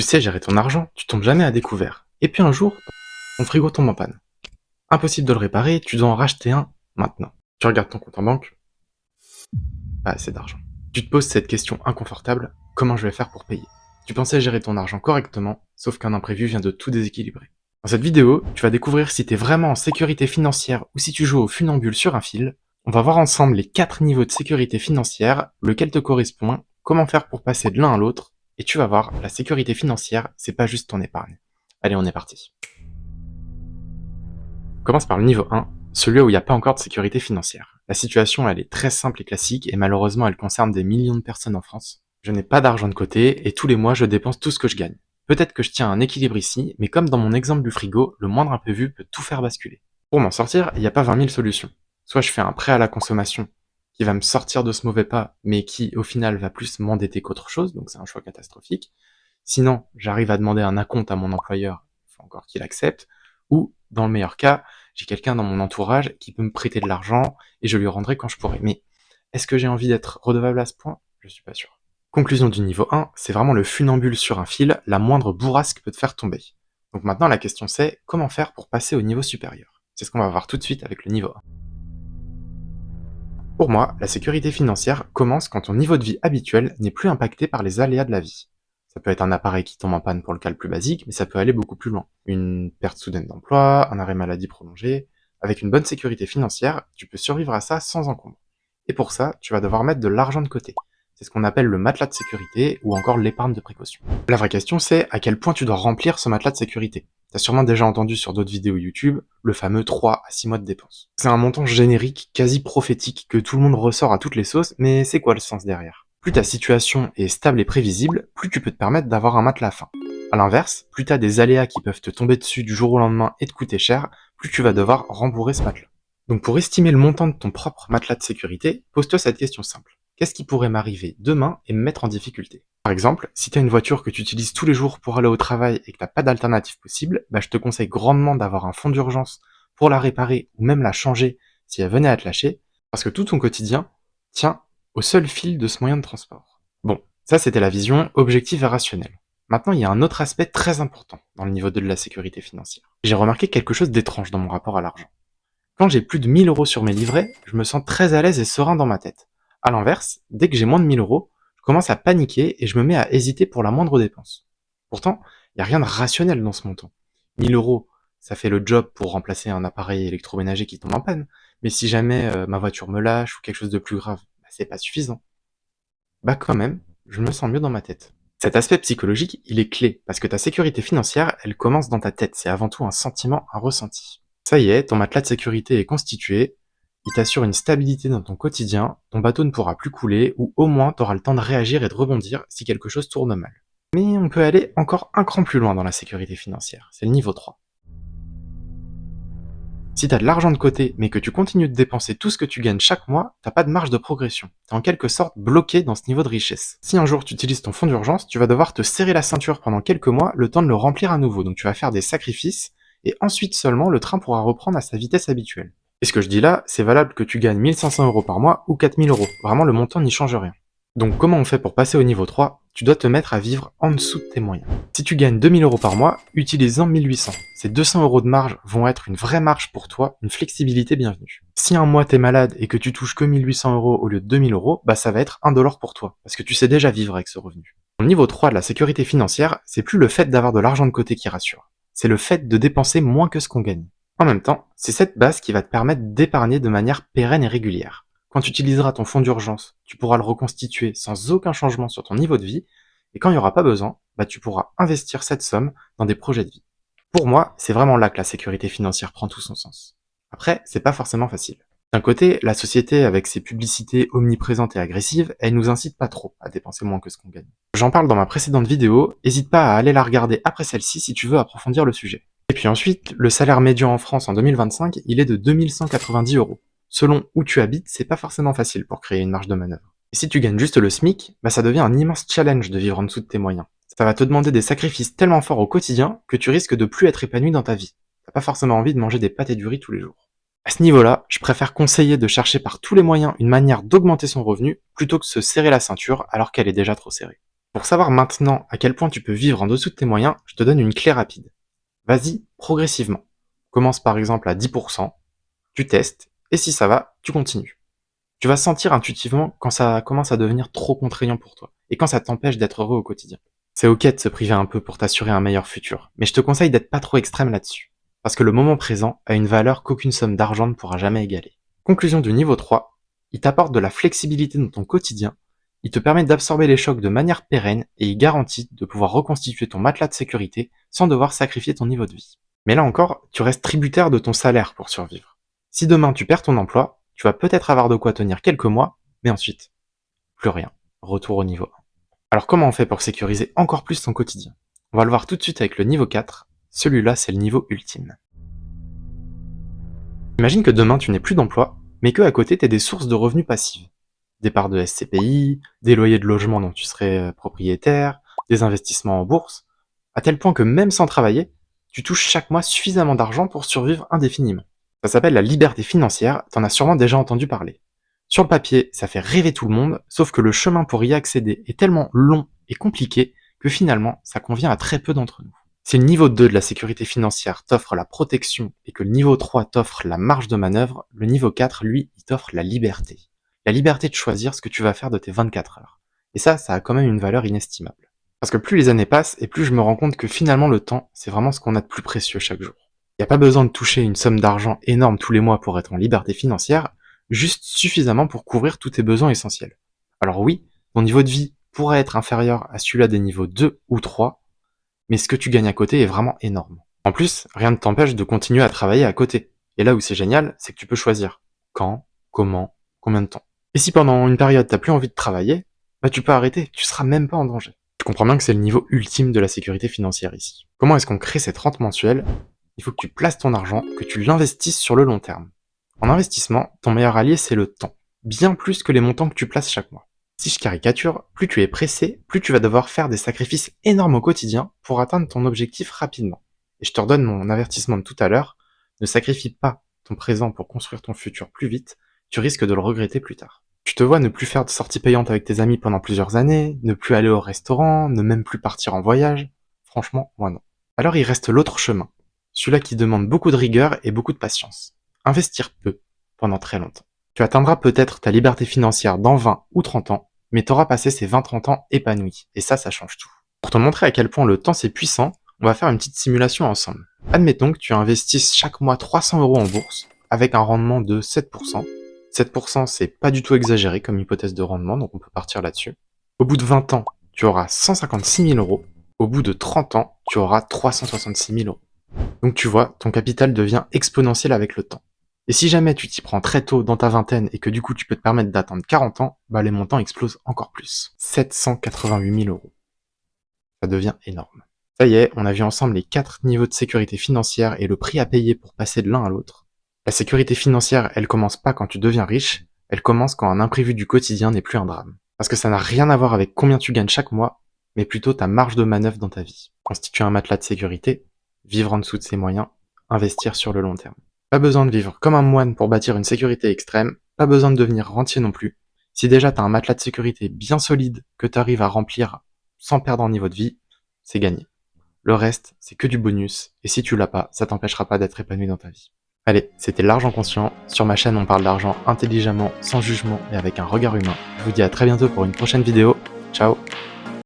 Tu sais gérer ton argent, tu tombes jamais à découvert. Et puis un jour, ton frigo tombe en panne. Impossible de le réparer, tu dois en racheter un maintenant. Tu regardes ton compte en banque, pas assez d'argent. Tu te poses cette question inconfortable, comment je vais faire pour payer? Tu pensais gérer ton argent correctement, sauf qu'un imprévu vient de tout déséquilibrer. Dans cette vidéo, tu vas découvrir si t'es vraiment en sécurité financière ou si tu joues au funambule sur un fil. On va voir ensemble les 4 niveaux de sécurité financière, lequel te correspond, comment faire pour passer de l'un à l'autre, et tu vas voir, la sécurité financière, c'est pas juste ton épargne. Allez, on est parti. On commence par le niveau 1, celui où il n'y a pas encore de sécurité financière. La situation, elle est très simple et classique, et malheureusement, elle concerne des millions de personnes en France. Je n'ai pas d'argent de côté, et tous les mois, je dépense tout ce que je gagne. Peut-être que je tiens un équilibre ici, mais comme dans mon exemple du frigo, le moindre imprévu peut tout faire basculer. Pour m'en sortir, il n'y a pas 20 000 solutions. Soit je fais un prêt à la consommation, qui va me sortir de ce mauvais pas, mais qui, au final, va plus m'endetter qu'autre chose, donc c'est un choix catastrophique. Sinon, j'arrive à demander un acompte à mon employeur, il faut encore qu'il accepte, ou, dans le meilleur cas, j'ai quelqu'un dans mon entourage qui peut me prêter de l'argent et je lui rendrai quand je pourrai. Mais est-ce que j'ai envie d'être redevable à ce point? Je suis pas sûr. Conclusion du niveau 1, c'est vraiment le funambule sur un fil, la moindre bourrasque peut te faire tomber. Donc maintenant la question c'est, comment faire pour passer au niveau supérieur? C'est ce qu'on va voir tout de suite avec le niveau 1. Pour moi, la sécurité financière commence quand ton niveau de vie habituel n'est plus impacté par les aléas de la vie. Ça peut être un appareil qui tombe en panne pour le cas le plus basique, mais ça peut aller beaucoup plus loin. Une perte soudaine d'emploi, un arrêt maladie prolongé. Avec une bonne sécurité financière, tu peux survivre à ça sans encombre. Et pour ça, tu vas devoir mettre de l'argent de côté. C'est ce qu'on appelle le matelas de sécurité ou encore l'épargne de précaution. La vraie question c'est à quel point tu dois remplir ce matelas de sécurité. T'as sûrement déjà entendu sur d'autres vidéos YouTube le fameux 3 à 6 mois de dépenses. C'est un montant générique, quasi prophétique, que tout le monde ressort à toutes les sauces, mais c'est quoi le sens derrière? Plus ta situation est stable et prévisible, plus tu peux te permettre d'avoir un matelas fin. A l'inverse, plus t'as des aléas qui peuvent te tomber dessus du jour au lendemain et te coûter cher, plus tu vas devoir rembourrer ce matelas. Donc pour estimer le montant de ton propre matelas de sécurité, pose-toi cette question simple. Qu'est-ce qui pourrait m'arriver demain et me mettre en difficulté? Par exemple, si t'as une voiture que tu utilises tous les jours pour aller au travail et que t'as pas d'alternative possible, je te conseille grandement d'avoir un fonds d'urgence pour la réparer ou même la changer si elle venait à te lâcher, parce que tout ton quotidien tient au seul fil de ce moyen de transport. Bon, ça c'était la vision objective et rationnelle. Maintenant, il y a un autre aspect très important dans le niveau 2 de la sécurité financière. J'ai remarqué quelque chose d'étrange dans mon rapport à l'argent. Quand j'ai plus de 1000 euros sur mes livrets, je me sens très à l'aise et serein dans ma tête. À l'inverse, dès que j'ai moins de 1000 euros, je commence à paniquer et je me mets à hésiter pour la moindre dépense. Pourtant, il n'y a rien de rationnel dans ce montant. 1000 euros, ça fait le job pour remplacer un appareil électroménager qui tombe en panne. Mais si jamais ma voiture me lâche ou quelque chose de plus grave, c'est pas suffisant. Quand même, je me sens mieux dans ma tête. Cet aspect psychologique, il est clé, parce que ta sécurité financière, elle commence dans ta tête, c'est avant tout un sentiment, un ressenti. Ça y est, ton matelas de sécurité est constitué, il t'assure une stabilité dans ton quotidien, ton bateau ne pourra plus couler, ou au moins t'auras le temps de réagir et de rebondir si quelque chose tourne mal. Mais on peut aller encore un cran plus loin dans la sécurité financière, c'est le niveau 3. Si t'as de l'argent de côté, mais que tu continues de dépenser tout ce que tu gagnes chaque mois, t'as pas de marge de progression. T'es en quelque sorte bloqué dans ce niveau de richesse. Si un jour tu utilises ton fonds d'urgence, tu vas devoir te serrer la ceinture pendant quelques mois, le temps de le remplir à nouveau. Donc tu vas faire des sacrifices, et ensuite seulement le train pourra reprendre à sa vitesse habituelle. Et ce que je dis là, c'est valable que tu gagnes 1500 euros par mois ou 4000 euros. Vraiment, le montant n'y change rien. Donc comment on fait pour passer au niveau 3? Tu dois te mettre à vivre en dessous de tes moyens. Si tu gagnes 2000 euros par mois, utilise-en 1800. Ces 200 euros de marge vont être une vraie marge pour toi, une flexibilité bienvenue. Si un mois t'es malade et que tu touches que 1800 euros au lieu de 2000 euros, ça va être 1$ pour toi, parce que tu sais déjà vivre avec ce revenu. Le niveau 3 de la sécurité financière, c'est plus le fait d'avoir de l'argent de côté qui rassure. C'est le fait de dépenser moins que ce qu'on gagne. En même temps, c'est cette base qui va te permettre d'épargner de manière pérenne et régulière. Quand tu utiliseras ton fonds d'urgence, tu pourras le reconstituer sans aucun changement sur ton niveau de vie, et quand il n'y aura pas besoin, tu pourras investir cette somme dans des projets de vie. Pour moi, c'est vraiment là que la sécurité financière prend tout son sens. Après, c'est pas forcément facile. D'un côté, la société, avec ses publicités omniprésentes et agressives, elle nous incite pas trop à dépenser moins que ce qu'on gagne. J'en parle dans ma précédente vidéo, n'hésite pas à aller la regarder après celle-ci si tu veux approfondir le sujet. Et puis ensuite, le salaire médian en France en 2025, il est de 2190 euros. Selon où tu habites, c'est pas forcément facile pour créer une marge de manœuvre. Et si tu gagnes juste le SMIC, ça devient un immense challenge de vivre en dessous de tes moyens. Ça va te demander des sacrifices tellement forts au quotidien que tu risques de plus être épanoui dans ta vie. T'as pas forcément envie de manger des pâtes et du riz tous les jours. À ce niveau-là, je préfère conseiller de chercher par tous les moyens une manière d'augmenter son revenu plutôt que de se serrer la ceinture alors qu'elle est déjà trop serrée. Pour savoir maintenant à quel point tu peux vivre en dessous de tes moyens, je te donne une clé rapide. Vas-y progressivement. Commence par exemple à 10%, tu testes, et si ça va, tu continues. Tu vas sentir intuitivement quand ça commence à devenir trop contraignant pour toi, et quand ça t'empêche d'être heureux au quotidien. C'est ok de se priver un peu pour t'assurer un meilleur futur, mais je te conseille d'être pas trop extrême là-dessus, parce que le moment présent a une valeur qu'aucune somme d'argent ne pourra jamais égaler. Conclusion du niveau 3, il t'apporte de la flexibilité dans ton quotidien, il te permet d'absorber les chocs de manière pérenne et il garantit de pouvoir reconstituer ton matelas de sécurité sans devoir sacrifier ton niveau de vie. Mais là encore, tu restes tributaire de ton salaire pour survivre. Si demain tu perds ton emploi, tu vas peut-être avoir de quoi tenir quelques mois, mais ensuite, plus rien. Retour au niveau 1. Alors comment on fait pour sécuriser encore plus ton quotidien? On va le voir tout de suite avec le niveau 4. Celui-là, c'est le niveau ultime. Imagine que demain tu n'aies plus d'emploi, mais que à côté tu aies des sources de revenus passives. Des parts de SCPI, des loyers de logement dont tu serais propriétaire, des investissements en bourse, à tel point que même sans travailler, tu touches chaque mois suffisamment d'argent pour survivre indéfiniment. Ça s'appelle la liberté financière, t'en as sûrement déjà entendu parler. Sur le papier, ça fait rêver tout le monde, sauf que le chemin pour y accéder est tellement long et compliqué que finalement, ça convient à très peu d'entre nous. Si le niveau 2 de la sécurité financière t'offre la protection et que le niveau 3 t'offre la marge de manœuvre, le niveau 4, lui, il t'offre la liberté. La liberté de choisir ce que tu vas faire de tes 24 heures. Et ça a quand même une valeur inestimable. Parce que plus les années passent, et plus je me rends compte que finalement le temps, c'est vraiment ce qu'on a de plus précieux chaque jour. Il n'y a pas besoin de toucher une somme d'argent énorme tous les mois pour être en liberté financière, juste suffisamment pour couvrir tous tes besoins essentiels. Alors oui, ton niveau de vie pourrait être inférieur à celui-là des niveaux 2 ou 3, mais ce que tu gagnes à côté est vraiment énorme. En plus, rien ne t'empêche de continuer à travailler à côté. Et là où c'est génial, c'est que tu peux choisir quand, comment, combien de temps. Et si pendant une période t'as plus envie de travailler, bah tu peux arrêter, tu seras même pas en danger. Tu comprends bien que c'est le niveau ultime de la sécurité financière ici. Comment est-ce qu'on crée cette rente mensuelle? Il faut que tu places ton argent, que tu l'investisses sur le long terme. En investissement, ton meilleur allié c'est le temps, bien plus que les montants que tu places chaque mois. Si je caricature, plus tu es pressé, plus tu vas devoir faire des sacrifices énormes au quotidien pour atteindre ton objectif rapidement. Et je te redonne mon avertissement de tout à l'heure, ne sacrifie pas ton présent pour construire ton futur plus vite, tu risques de le regretter plus tard. Tu te vois ne plus faire de sorties payantes avec tes amis pendant plusieurs années, ne plus aller au restaurant, ne même plus partir en voyage. Franchement, moi non. Alors il reste l'autre chemin, celui-là qui demande beaucoup de rigueur et beaucoup de patience. Investir peu, pendant très longtemps. Tu atteindras peut-être ta liberté financière dans 20 ou 30 ans, mais t'auras passé ces 20-30 ans épanouis, et ça change tout. Pour te montrer à quel point le temps c'est puissant, on va faire une petite simulation ensemble. Admettons que tu investisses chaque mois 300 € en bourse, avec un rendement de 7%. 7% c'est pas du tout exagéré comme hypothèse de rendement, donc on peut partir là-dessus. Au bout de 20 ans, tu auras 156 000 €. Au bout de 30 ans, tu auras 366 000 €. Donc tu vois, ton capital devient exponentiel avec le temps. Et si jamais tu t'y prends très tôt dans ta vingtaine et que du coup tu peux te permettre d'attendre 40 ans, bah les montants explosent encore plus. 788 000 €. Ça devient énorme. Ça y est, on a vu ensemble les 4 niveaux de sécurité financière et le prix à payer pour passer de l'un à l'autre. La sécurité financière, elle commence pas quand tu deviens riche, elle commence quand un imprévu du quotidien n'est plus un drame. Parce que ça n'a rien à voir avec combien tu gagnes chaque mois, mais plutôt ta marge de manœuvre dans ta vie. Constituer un matelas de sécurité, vivre en dessous de ses moyens, investir sur le long terme. Pas besoin de vivre comme un moine pour bâtir une sécurité extrême, pas besoin de devenir rentier non plus. Si déjà t'as un matelas de sécurité bien solide que t'arrives à remplir sans perdre en niveau de vie, c'est gagné. Le reste, c'est que du bonus, et si tu l'as pas, ça t'empêchera pas d'être épanoui dans ta vie. Allez, c'était l'Argent Conscient. Sur ma chaîne, on parle d'argent intelligemment, sans jugement et avec un regard humain. Je vous dis à très bientôt pour une prochaine vidéo. Ciao!